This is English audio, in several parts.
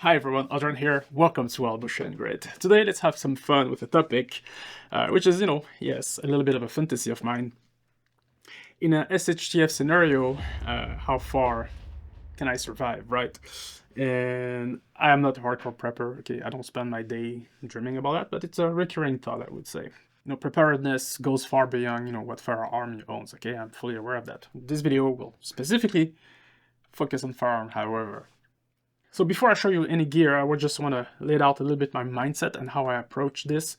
Hi everyone, Adrian here. Welcome to Bush and Grid. Today let's have some fun with a topic, which is, yes, a little bit of a fantasy of mine. In a SHTF scenario, how far can I survive, right? And I am not a hardcore prepper, okay? I don't spend my day dreaming about that, but it's a recurring thought, I would say. Preparedness goes far beyond, what firearm you own, okay? I'm fully aware of that. This video will specifically focus on firearm, however. So before I show you any gear, I would just want to lay out a little bit my mindset and how I approach this.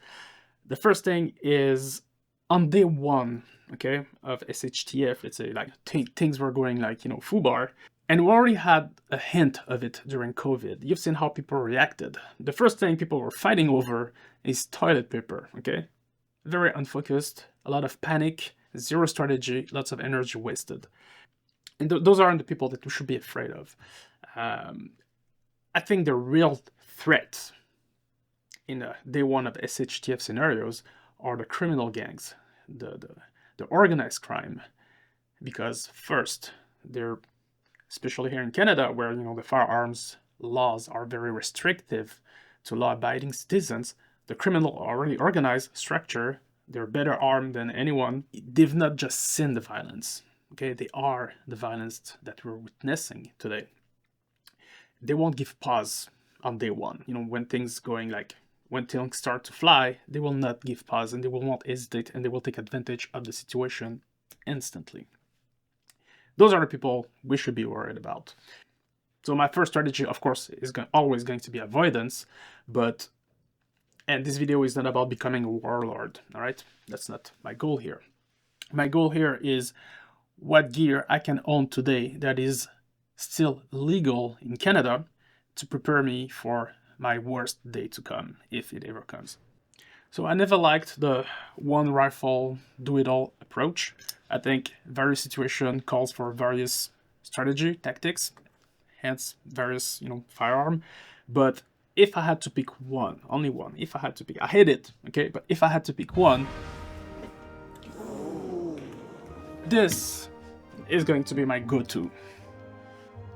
The first thing is on day one, okay, of SHTF, let's say like things were going like, foobar. And we already had a hint of it during COVID. You've seen how people reacted. The first thing people were fighting over is toilet paper, okay? Very unfocused, a lot of panic, zero strategy, lots of energy wasted. And those aren't the people that we should be afraid of. I think the real threat in day one of SHTF scenarios are the criminal gangs, the organized crime, because first, they're, especially here in Canada, where the firearms laws are very restrictive to law-abiding citizens, the criminal already organized structure, they're better armed than anyone. They've not just seen the violence, okay? They are the violence that we're witnessing today. They won't give pause on day one. When things start to fly, they will not give pause and they will not hesitate and they will take advantage of the situation instantly. Those are the people we should be worried about. So my first strategy, of course, is always going to be avoidance, and this video is not about becoming a warlord, all right? That's not my goal here. My goal here is what gear I can own today that is still legal in Canada to prepare me for my worst day to come, if it ever comes. So I never liked the one rifle do-it-all approach. I think various situation calls for various strategy, tactics, hence various, firearm. But if I had to pick one, only one, if I had to pick, I hate it, okay? But if I had to pick one, this is going to be my go-to.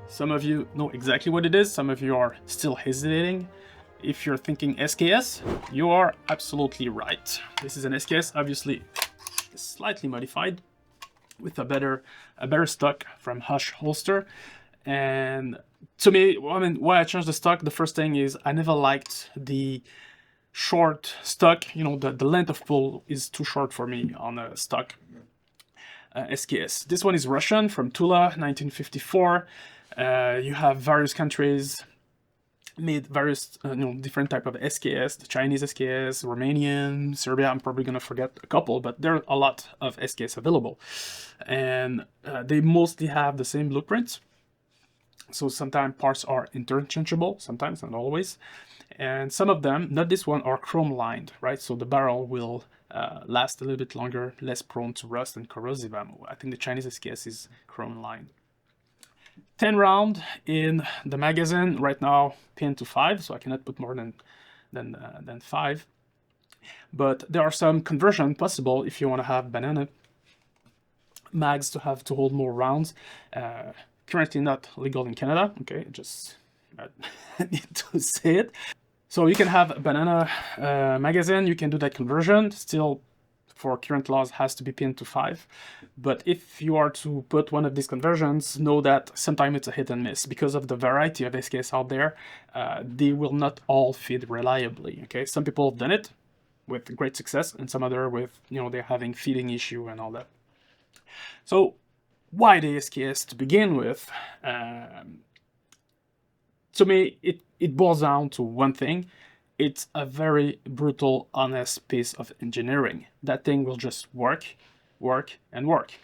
Some of you know exactly what it is, some of you are still hesitating. If you're thinking SKS, you are absolutely right. This is an SKS, obviously slightly modified, with a better stock from Hush holster. And to me, why I changed the stock, the first thing is I never liked the short stock. The length of pull is too short for me on a stock SKS. This one is Russian, from Tula, 1954. You have various countries made various different type of SKS, the Chinese SKS, Romanian, Serbia. I'm probably gonna forget a couple, but there are a lot of SKS available, and they mostly have the same blueprints. So sometimes parts are interchangeable, sometimes, not always, and some of them, not this one, are chrome lined, right? So the barrel will last a little bit longer, less prone to rust and corrosive ammo. I think the Chinese SKS is chrome lined. 10 round in the magazine, right now pinned to 5, so I cannot put more than 5. But there are some conversion possible if you want to have banana mags to hold more rounds. Currently not legal in Canada, okay, just I need to say it. So you can have a banana magazine, you can do that conversion, still for current laws has to be pinned to 5. But if you are to put one of these conversions, know that sometimes it's a hit and miss. Because of the variety of SKS out there, they will not all feed reliably, okay? Some people have done it with great success, and some other with, they're having feeding issue and all that. So why the SKS to begin with? To me, it boils down to one thing. It's a very brutal, honest piece of engineering. That thing will just work, and work.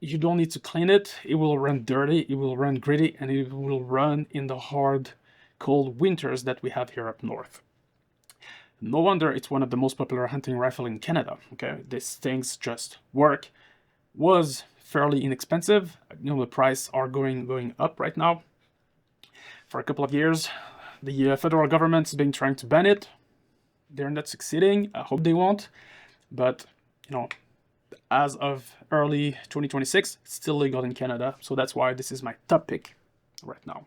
You don't need to clean it. It will run dirty, it will run gritty, and it will run in the hard, cold winters that we have here up north. No wonder it's one of the most popular hunting rifle in Canada, okay? These things just work. Was fairly inexpensive. The price are going up right now. For a couple of years, the federal government's been trying to ban it. They're not succeeding. I hope they won't. But, as of early 2026, it's still legal in Canada. So that's why this is my top pick right now.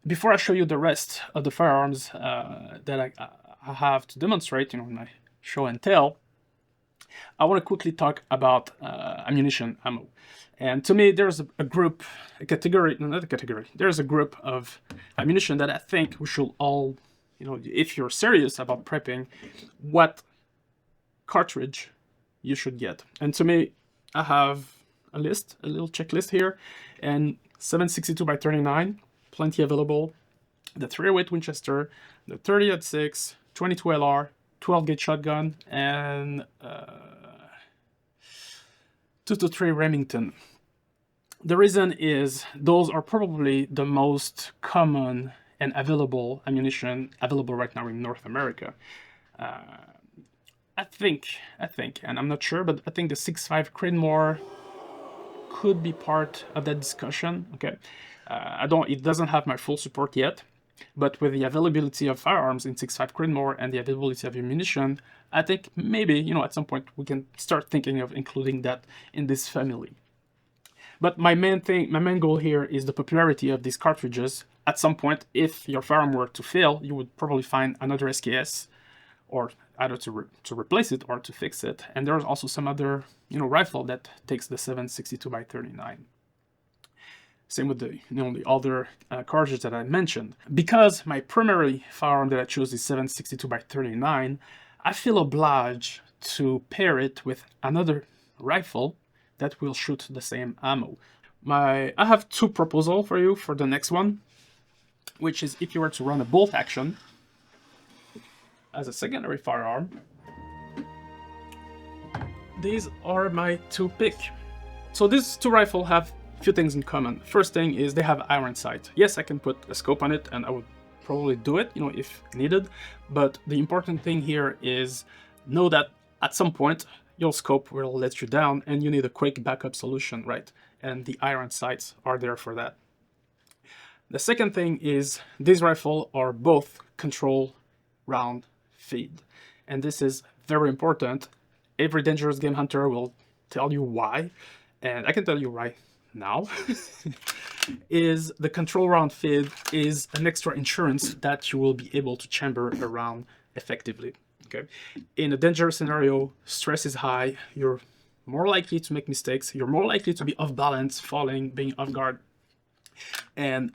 before I show you the rest of the firearms that I have to demonstrate, in my show and tell, I want to quickly talk about ammunition, ammo. And to me, there's a group, a category, no, not a category, there's a group of ammunition that I think we should all, if you're serious about prepping, what cartridge you should get. And to me, I have a list, a little checklist here, and 7.62x39, plenty available. The 308 Winchester, the 30-06, 22 LR, 12 gauge shotgun, and 223 Remington. The reason is those are probably the most common and available ammunition available right now in North America. I think, and I'm not sure, but I think the 6.5 Creedmoor could be part of that discussion. Okay, it doesn't have my full support yet, but with the availability of firearms in 6.5 Creedmoor and the availability of ammunition, I think maybe, at some point we can start thinking of including that in this family. But my main goal here is the popularity of these cartridges. At some point, if your firearm were to fail, you would probably find another SKS, or either to replace it or to fix it. And there's also some other, rifle that takes the 7.62x39. Same with the other cartridges that I mentioned. Because my primary firearm that I chose is 7.62x39, I feel obliged to pair it with another rifle that will shoot the same ammo. I have two proposals for you for the next one, which is if you were to run a bolt action as a secondary firearm, these are my two pick. So these two rifles have a few things in common. First thing is they have iron sight. Yes, I can put a scope on it and I would probably do it, if needed, but the important thing here is know that at some point your scope will let you down and you need a quick backup solution, right? And the iron sights are there for that. The second thing is these rifles are both control round feed, and this is very important. Every dangerous game hunter will tell you why, and I can tell you right now. Is the control round feed is an extra insurance that you will be able to chamber around effectively. Okay, in a dangerous scenario, stress is high, you're more likely to make mistakes, you're more likely to be off balance, falling, being off guard, and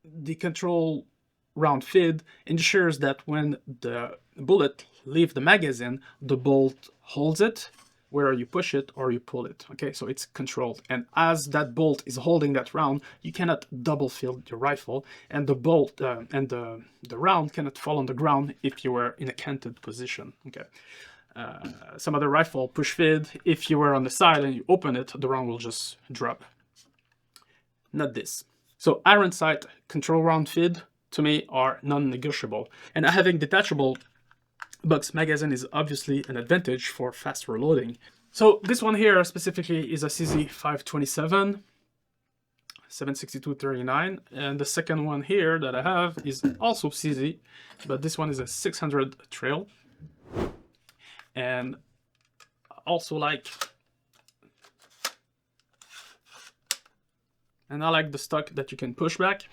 the control round feed ensures that when the bullet leaves the magazine, the bolt holds it, whether you push it or you pull it. Okay, so it's controlled, and as that bolt is holding that round, you cannot double fill your rifle, and the bolt and the round cannot fall on the ground if you were in a canted position. Okay, some other rifle push feed, if you were on the side and you open it, the round will just drop. Not this. So iron sight, control round feed, to me are non-negotiable, and having detachable box magazine is obviously an advantage for fast reloading. So this one here specifically is a CZ527, 7.62x39, and the second one here that I have is also CZ, but this one is a 600 trail, and also I like the stock that you can push back,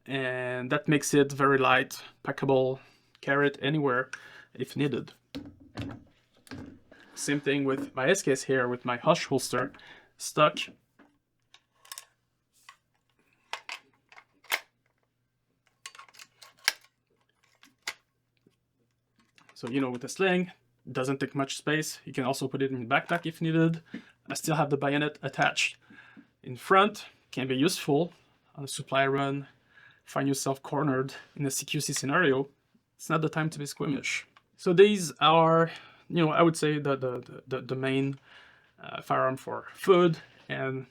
and that makes it very light, packable, carry it anywhere if needed. Same thing with my SKS here with my Hush holster stock. So with the sling, it doesn't take much space. You can also put it in the backpack if needed. I still have the bayonet attached in front. Can be useful on a supply run. Find yourself cornered in a CQC scenario, it's not the time to be squeamish. So these are, I would say the main firearm for food and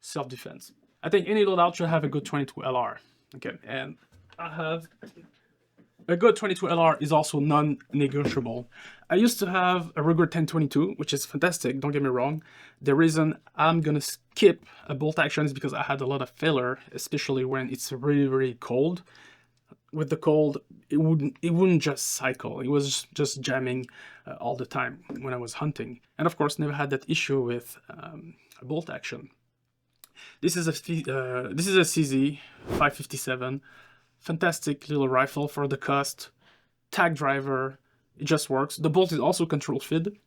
self-defense. I think any loadout should have a good 22 LR. Okay, and I have a good 22 LR is also non-negotiable. I used to have a Ruger 1022, which is fantastic, don't get me wrong. The reason I'm gonna skip a bolt action is because I had a lot of failure, especially when it's really, really cold. With the cold, it wouldn't just cycle. It was just jamming all the time when I was hunting. And of course, never had that issue with a bolt action. This is a CZ 557, fantastic little rifle for the cost. Tag driver, it just works. The bolt is also control fid.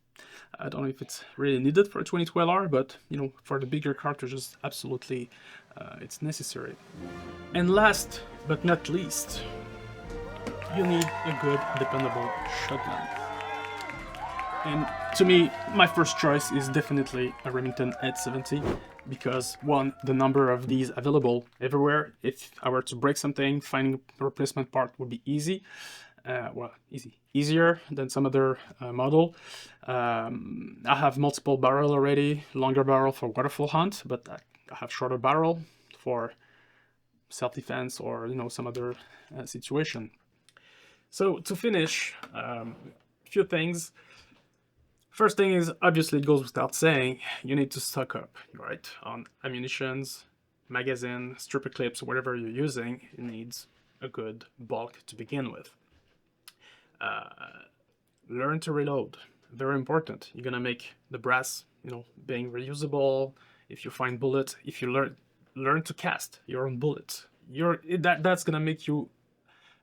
I don't know if it's really needed for a 22LR, but you know, for the bigger cartridges, absolutely, it's necessary. And last but not least, you need a good, dependable shotgun. And to me, my first choice is definitely a Remington 870 because one, the number of these available everywhere. If I were to break something, finding a replacement part would be easy. Easier than some other model. I have multiple barrel already, longer barrel for waterfowl hunt, but I have shorter barrel for self-defense or you know some other situation. So to finish, a few things. First thing is, obviously it goes without saying, you need to stock up, right? On ammunitions, magazine, stripper clips, whatever you're using, it needs a good bulk to begin with. Learn to reload, very important. You're gonna make the brass, you know, being reusable. If you find bullets, if you learn to cast your own bullets, that's gonna make you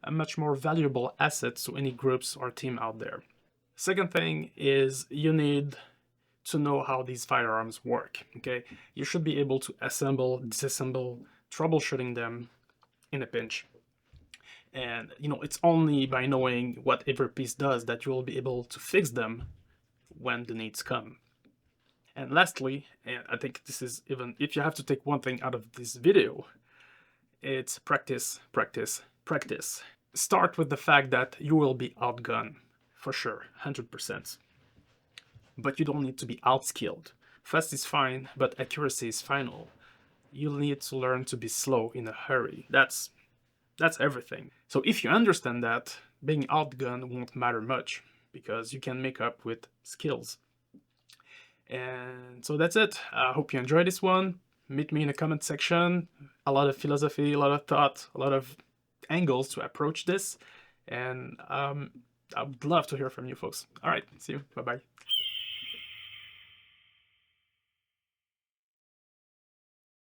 a much more valuable asset to any groups or team out there. Second thing is you need to know how these firearms work, okay? You should be able to assemble, disassemble, troubleshooting them in a pinch. And, you know, it's only by knowing what every piece does that you will be able to fix them when the needs come. And lastly, and I think this is even, if you have to take one thing out of this video, it's practice, practice, practice. Start with the fact that you will be outgunned. For sure, 100%. But you don't need to be outskilled. Fast is fine, but accuracy is final. You'll need to learn to be slow in a hurry. That's everything. So if you understand that, being outgunned won't matter much, because you can make up with skills. And so that's it. I hope you enjoyed this one. Meet me in the comment section. A lot of philosophy, a lot of thought, a lot of angles to approach this. And I would love to hear from you folks. All right, see you. Bye-bye.